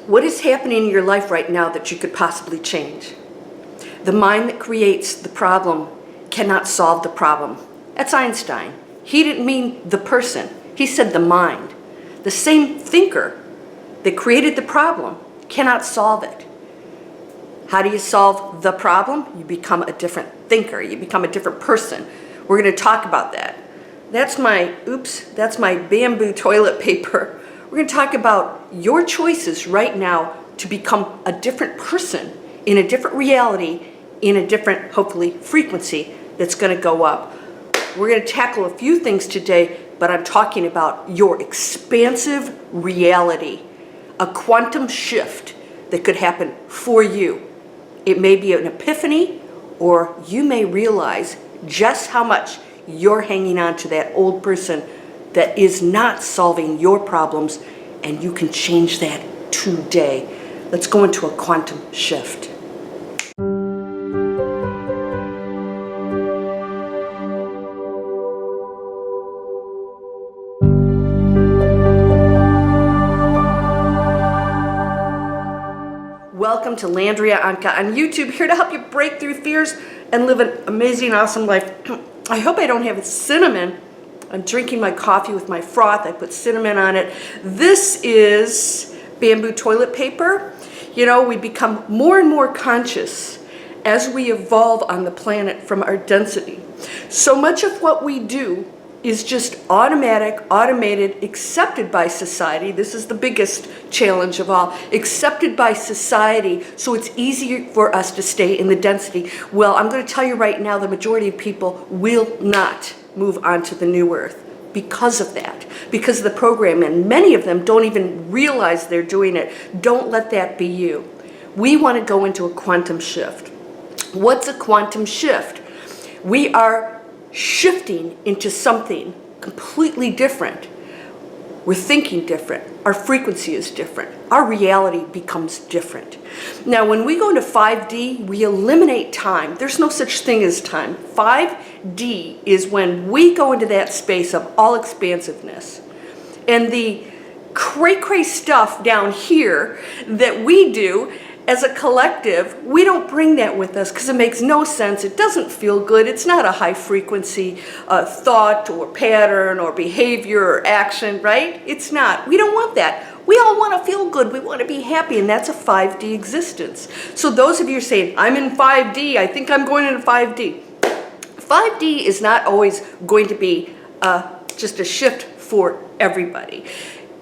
What is happening in your life right now that you could possibly change? The mind that creates the problem cannot solve the problem. That's Einstein. He didn't mean the person. He said the mind. The same thinker that created the problem cannot solve it. How do you solve the problem? You become a different thinker. You become a different person. We're going to talk about that. That's my bamboo toilet paper. We're going to talk about your choices right now to become a different person in a different reality, in a different, hopefully, frequency that's going to go up. We're going to tackle a few things today, but I'm talking about your expansive reality, a quantum shift that could happen for you. It may be an epiphany, or you may realize just how much you're hanging on to that old person that is not solving your problems, and you can change that today. Let's go into a quantum shift. Welcome to Landria Onkka on YouTube, here to help you break through fears and live an amazing, awesome life. I hope I don't have cinnamon. I'm drinking my coffee with my froth. I put cinnamon on it. This is bamboo toilet paper. You know, we become more and more conscious as we evolve on the planet from our density. So much of what we do is just automatic, automated, accepted by society. This is the biggest challenge of all. Accepted by society, so it's easier for us to stay in the density. Well, I'm going to tell you right now, the majority of people will not move on to the new earth because of that, because of the program, and many of them don't even realize they're doing it. Don't let that be you. We want to go into a quantum shift. What's a quantum shift? We are shifting into something completely different. We're thinking different. Our frequency is different. Our reality becomes different. Now, when we go into 5D, we eliminate time. There's no such thing as time. 5D is when we go into that space of all expansiveness. And the cray-cray stuff down here that we do as a collective, we don't bring that with us because it makes no sense. It doesn't feel good. It's not a high frequency thought or pattern or behavior or action, right? It's not. We don't want that. We all want to feel good. We want to be happy, and that's a 5D existence. So those of you saying, I'm in 5D, I think I'm going into 5D. 5D is not always going to be just a shift for everybody.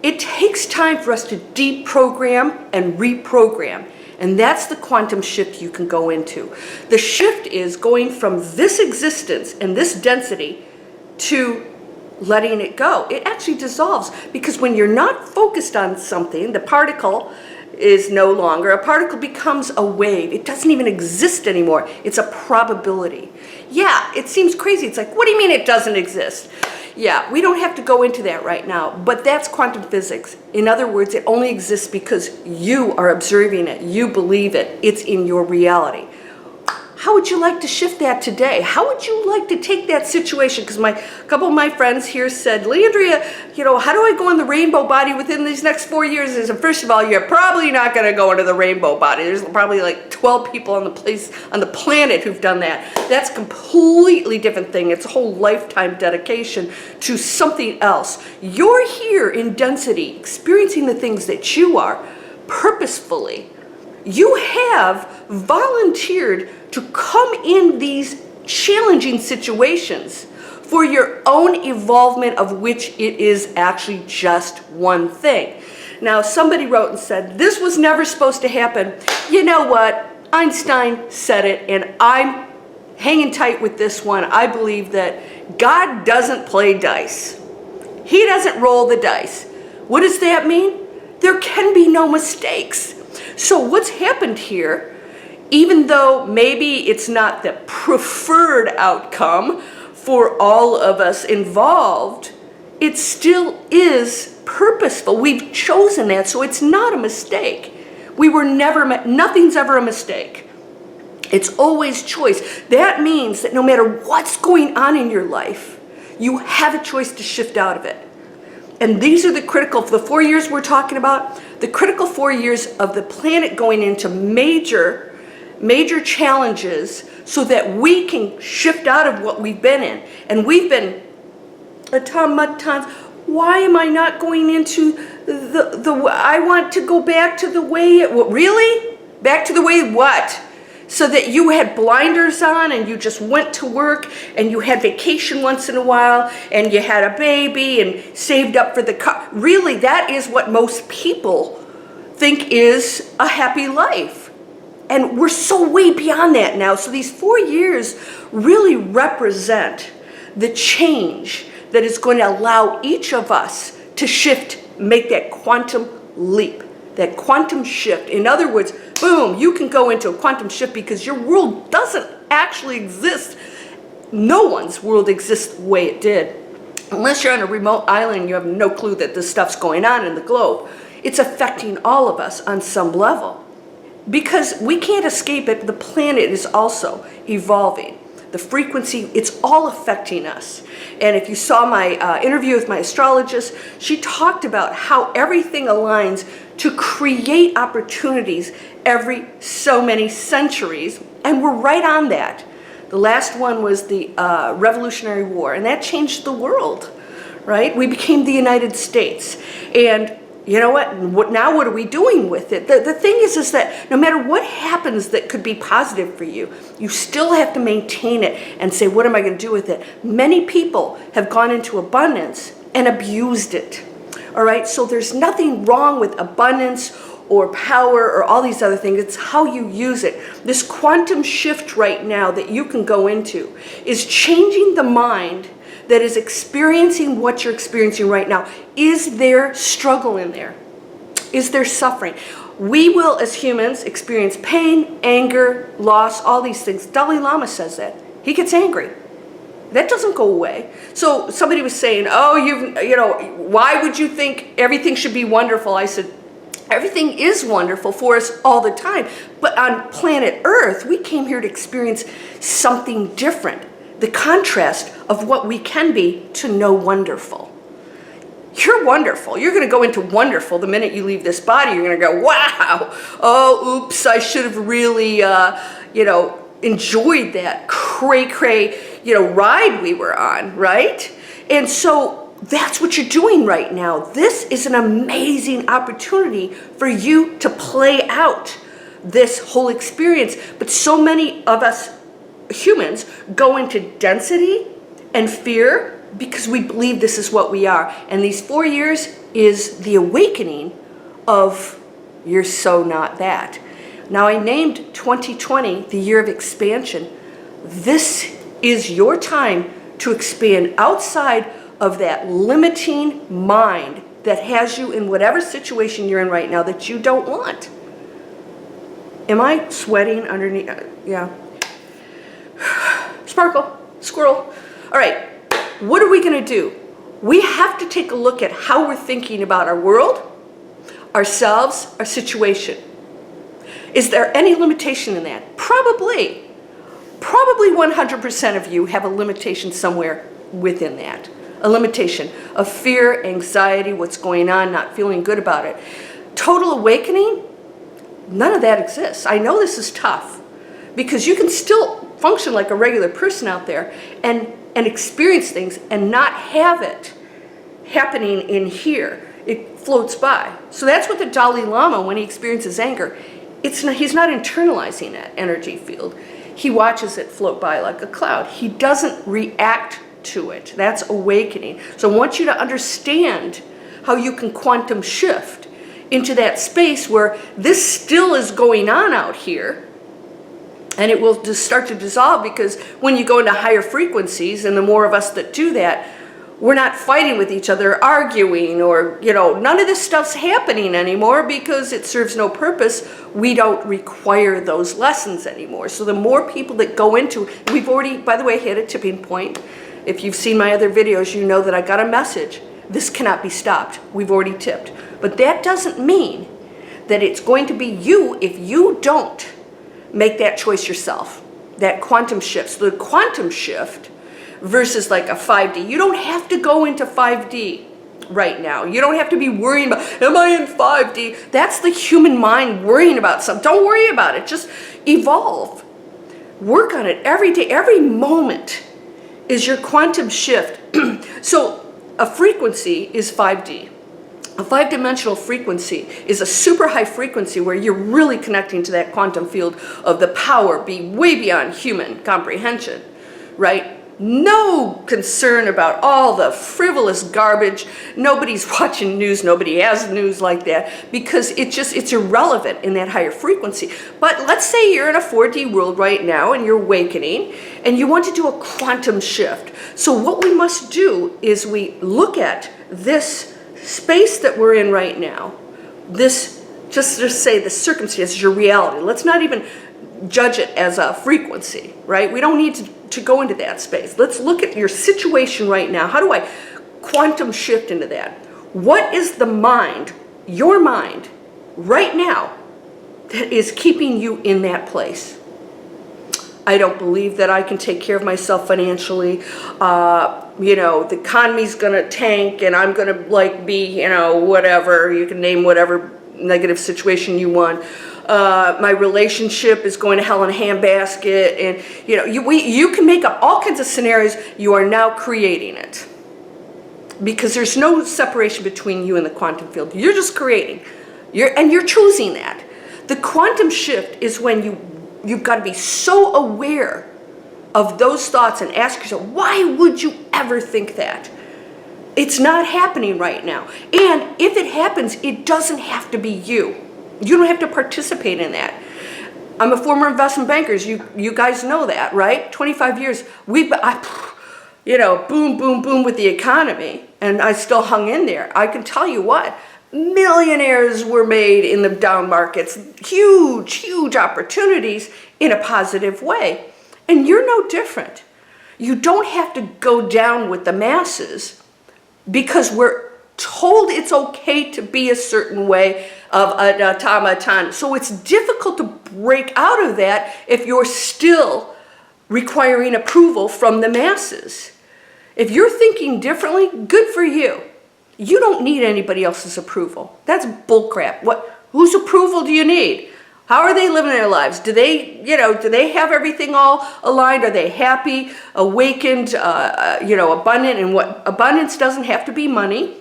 It takes time for us to deprogram and reprogram. And that's the quantum shift you can go into. The shift is going from this existence and this density to letting it go. It actually dissolves, because when you're not focused on something, the particle is no longer. A particle becomes a wave. It doesn't even exist anymore. It's a probability. Yeah, it seems crazy. It's like, what do you mean it doesn't exist? Yeah, we don't have to go into that right now, but that's quantum physics. In other words, it only exists because you are observing it. You believe it. It's in your reality. How would you like to shift that today? How would you like to take that situation? Because a couple of my friends here said, Landria, you know, how do I go in the rainbow body within these next 4 years? I said, first of all, you're probably not going to go into the rainbow body. There's probably like 12 people on the planet who've done that. That's a completely different thing. It's a whole lifetime dedication to something else. You're here in density, experiencing the things that you are purposefully. You have volunteered to come in these challenging situations for your own evolvement, of which it is actually just one thing. Now, somebody wrote and said, this was never supposed to happen. You know what? Einstein said it, and I'm hanging tight with this one. I believe that God doesn't play dice. He doesn't roll the dice. What does that mean? There can be no mistakes. So what's happened here, even though maybe it's not the preferred outcome for all of us involved, it still is purposeful. We've chosen that, so it's not a mistake. Nothing's ever a mistake. It's always choice. That means that no matter what's going on in your life, you have a choice to shift out of it. And these are the 4 years we're talking about. the critical 4 years of the planet going into major challenges so that we can shift out of what we've been in. And we've been automatons. Why am I not going into I want to go back to the way it, really? Back to the way what? So that you had blinders on and you just went to work and you had vacation once in a while and you had a baby and saved up for the car. Really, that is what most people think is a happy life. And we're so way beyond that now. So these 4 years really represent the change that is going to allow each of us to shift, make that quantum leap, that quantum shift. In other words, boom, you can go into a quantum shift because your world doesn't actually exist. No one's world exists the way it did. Unless you're on a remote island and you have no clue that this stuff's going on in the globe. It's affecting all of us on some level. Because we can't escape it, the planet is also evolving. The frequency, it's all affecting us. And if you saw my interview with my astrologist, she talked about how everything aligns to create opportunities every so many centuries. And we're right on that. The last one was the Revolutionary War, and that changed the world, right? We became the United States. And you know what? Now what are we doing with it? The thing is that no matter what happens that could be positive for you, you still have to maintain it and say, what am I going to do with it? Many people have gone into abundance and abused it. All right? So there's nothing wrong with abundance or power or all these other things. It's how you use it. This quantum shift right now that you can go into is changing the mind that is experiencing what you're experiencing right now. Is there struggle in there? Is there suffering? We will, as humans, experience pain, anger, loss, all these things. Dalai Lama says that. He gets angry. That doesn't go away. So somebody was saying, oh, you know, why would you think everything should be wonderful? I said, everything is wonderful for us all the time. But on planet Earth, we came here to experience something different. The contrast of what we can be to know wonderful. You're wonderful. You're going to go into wonderful the minute you leave this body. You're going to go, wow, oh, oops, I should have really, enjoyed that cray-cray, ride we were on, right? And so that's what you're doing right now. This is an amazing opportunity for you to play out this whole experience. But so many of us humans go into density and fear because we believe this is what we are. And these 4 years is the awakening of you're so not that. Now I named 2020 the year of expansion. This is your time to expand outside of that limiting mind that has you in whatever situation you're in right now that you don't want. Am I sweating underneath? Yeah. Sparkle, squirrel. All right, what are we going to do? We have to take a look at how we're thinking about our world, ourselves, our situation. Is there any limitation in that? Probably. Probably 100% of you have a limitation somewhere within that. A limitation of fear, anxiety, what's going on, not feeling good about it. Total awakening? None of that exists. I know this is tough because you can still function like a regular person out there and experience things and not have it happening in here. It floats by. So that's what the Dalai Lama, when he experiences anger, he's not internalizing that energy field. He watches it float by like a cloud. He doesn't react to it. That's awakening. So I want you to understand how you can quantum shift into that space where this still is going on out here. And it will just start to dissolve because when you go into higher frequencies, and the more of us that do that, we're not fighting with each other, arguing, or, none of this stuff's happening anymore because it serves no purpose. We don't require those lessons anymore. So the more people that go into, we've already, by the way, hit a tipping point. If you've seen my other videos, you know that I got a message. This cannot be stopped. We've already tipped. But that doesn't mean that it's going to be you if you don't make that choice yourself, that quantum shift. So the quantum shift versus like a 5D. You don't have to go into 5D. right now. You don't have to be worrying about, am I in 5D? That's the human mind worrying about something. Don't worry about it. Just evolve. Work on it every day. Every moment is your quantum shift. So a frequency is 5D. A 5-dimensional frequency is a super high frequency where you're really connecting to that quantum field of the power way beyond human comprehension, right? No concern about all the frivolous garbage. Nobody's watching news. Nobody has news like that because it's irrelevant in that higher frequency. But let's say you're in a 4D world right now and you're awakening and you want to do a quantum shift. So what we must do is we look at this space that we're in right now, this, just say the circumstances, your reality. Let's not even judge it as a frequency, right? We don't need to go into that space. Let's look at your situation right now. How do I quantum shift into that? What is the mind, your mind, right now that is keeping you in that place? I don't believe that I can take care of myself financially. You know, the economy's gonna tank and I'm gonna be, whatever, you can name whatever negative situation you want. My relationship is going to hell in a handbasket, and you can make up all kinds of scenarios. You are now creating it because there's no separation between you and the quantum field. You're just creating. You're choosing that. The quantum shift is when you've got to be so aware of those thoughts and ask yourself, why would you ever think that? It's not happening right now. And if it happens, it doesn't have to be you. You don't have to participate in that. I'm a former investment banker. You guys know that, right? 25 years. Boom, boom, boom with the economy. And I still hung in there. I can tell you what, millionaires were made in the down markets. Huge, huge opportunities in a positive way. And you're no different. You don't have to go down with the masses because we're told it's okay to be a certain way of an automaton. So it's difficult to break out of that if you're still requiring approval from the masses. If you're thinking differently, good for you. You don't need anybody else's approval. That's bullcrap. Whose approval do you need? How are they living their lives? Do they have everything all aligned? Are they happy, awakened, abundant? And what abundance doesn't have to be money.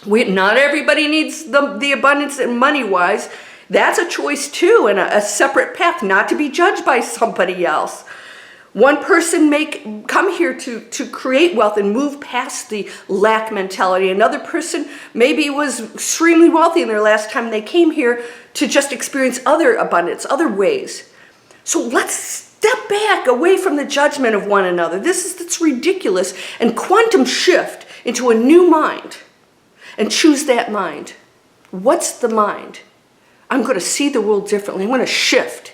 Not everybody needs the abundance and money-wise. That's a choice too, and a separate path, not to be judged by somebody else. One person may come here to create wealth and move past the lack mentality. Another person maybe was extremely wealthy in their last time they came here to just experience other abundance, other ways. So let's step back away from the judgment of one another. That's ridiculous. And quantum shift into a new mind and choose that mind. What's the mind? I'm going to see the world differently. I'm going to shift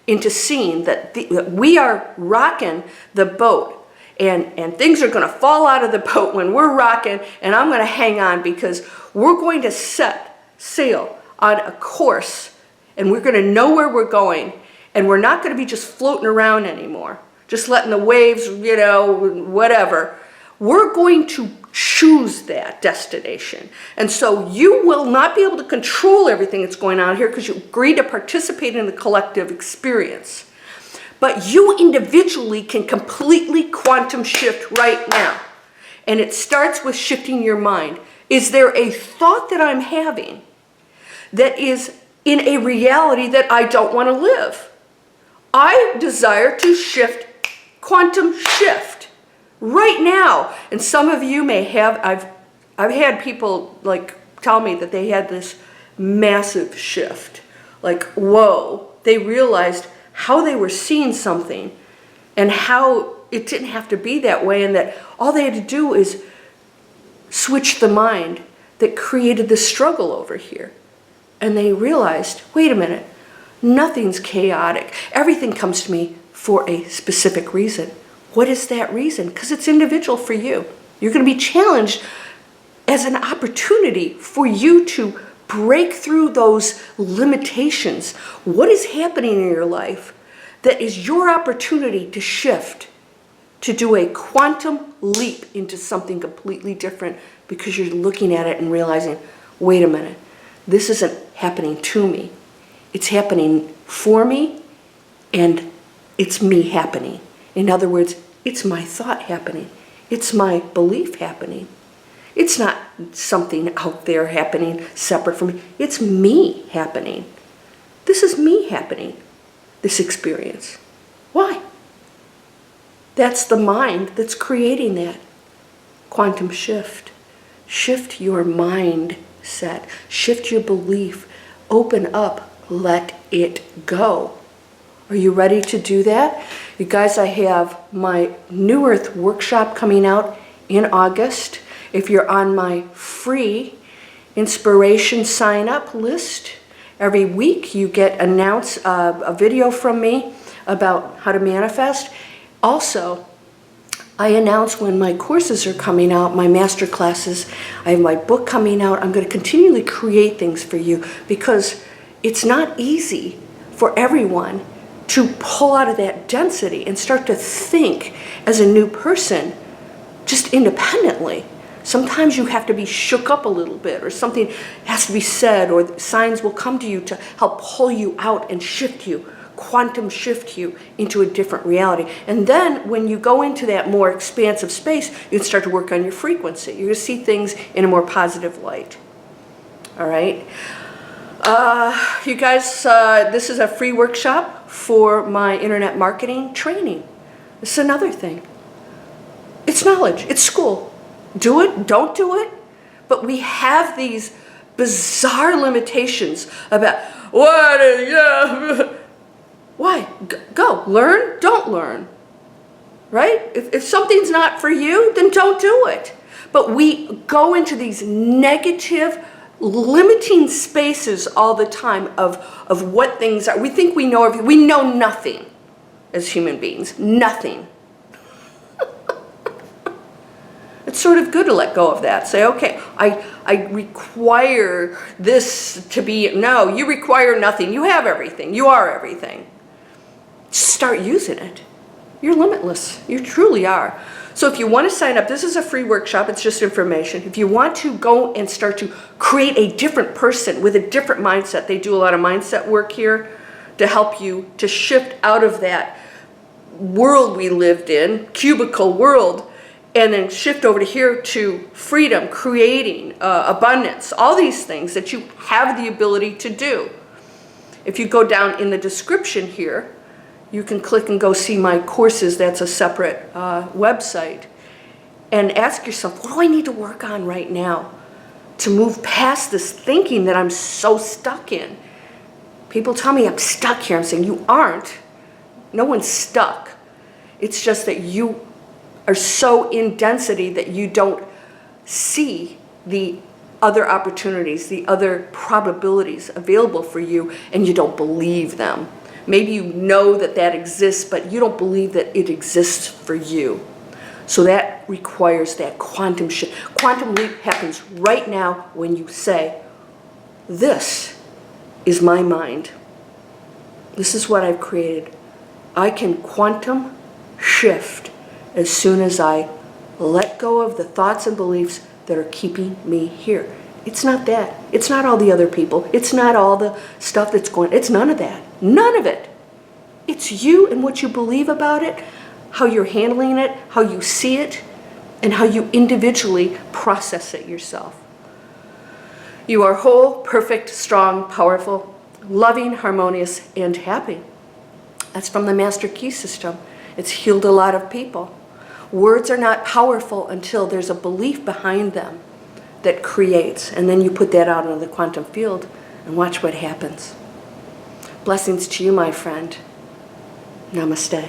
into seeing that we are rocking the boat, and things are going to fall out of the boat when we're rocking, and I'm going to hang on because we're going to set sail on a course, and we're going to know where we're going, and we're not going to be just floating around anymore, just letting the waves, whatever. We're going to choose that destination. And so you will not be able to control everything that's going on here because you agree to participate in the collective experience. But you individually can completely quantum shift right now. And it starts with shifting your mind. Is there a thought that I'm having that is in a reality that I don't want to live? I desire to shift, quantum shift. Right now, and some of you may have, I've had people tell me that they had this massive shift. Whoa, they realized how they were seeing something and how it didn't have to be that way, and that all they had to do is switch the mind that created the struggle over here. And they realized, wait a minute, nothing's chaotic. Everything comes to me for a specific reason. What is that reason? Because it's individual for you. You're going to be challenged as an opportunity for you to break through those limitations. What is happening in your life that is your opportunity to shift, to do a quantum leap into something completely different because you're looking at it and realizing, wait a minute, this isn't happening to me. It's happening for me, and it's me happening. In other words, it's my thought happening. It's my belief happening. It's not something out there happening separate from me. It's me happening. This is me happening, this experience. Why? That's the mind that's creating that. Quantum shift. Shift your mindset. Shift your belief. Open up. Let it go. Are you ready to do that? You guys, I have my New Earth workshop coming out in August. If you're on my free inspiration sign-up list, every week you get a video from me about how to manifest. Also, I announce when my courses are coming out, my master classes. I have my book coming out. I'm going to continually create things for you because it's not easy for everyone to pull out of that density and start to think as a new person just independently. Sometimes you have to be shook up a little bit, or something has to be said, or signs will come to you to help pull you out and shift you, quantum shift you into a different reality. And then when you go into that more expansive space, you can start to work on your frequency. You're going to see things in a more positive light. All right? You guys, this is a free workshop for my internet marketing training. This is another thing. It's knowledge. It's school. Do it, don't do it. But we have these bizarre limitations about why? Go. Learn, don't learn. Right? If something's not for you, then don't do it. But we go into these negative, limiting spaces all the time of what things are. We think we know everything. We know nothing as human beings. Nothing. It's sort of good to let go of that. Say, okay, I require this to be. No, you require nothing. You have everything. You are everything. Start using it. You're limitless. You truly are. So if you want to sign up, this is a free workshop. It's just information. If you want to go and start to create a different person with a different mindset, they do a lot of mindset work here to help you to shift out of that world we lived in, cubicle world, and then shift over to here to freedom, creating, abundance, all these things that you have the ability to do. If you go down in the description here, you can click and go see my courses. That's a separate website. And ask yourself, what do I need to work on right now to move past this thinking that I'm so stuck in? People tell me I'm stuck here. I'm saying you aren't. No one's stuck. It's just that you are so in density that you don't see the other opportunities, the other probabilities available for you, and you don't believe them. Maybe you know that that exists, but you don't believe that it exists for you. So that requires that quantum shift. Quantum leap happens right now when you say, this is my mind. This is what I've created. I can quantum shift as soon as I let go of the thoughts and beliefs that are keeping me here. It's not that. It's not all the other people. It's not all the stuff that's going. It's none of that. None of it. It's you and what you believe about it, how you're handling it, how you see it, and how you individually process it yourself. You are whole, perfect, strong, powerful, loving, harmonious, and happy. That's from the Master Key System. It's healed a lot of people. Words are not powerful until there's a belief behind them that creates, and then you put that out into the quantum field and watch what happens. Blessings to you, my friend. Namaste.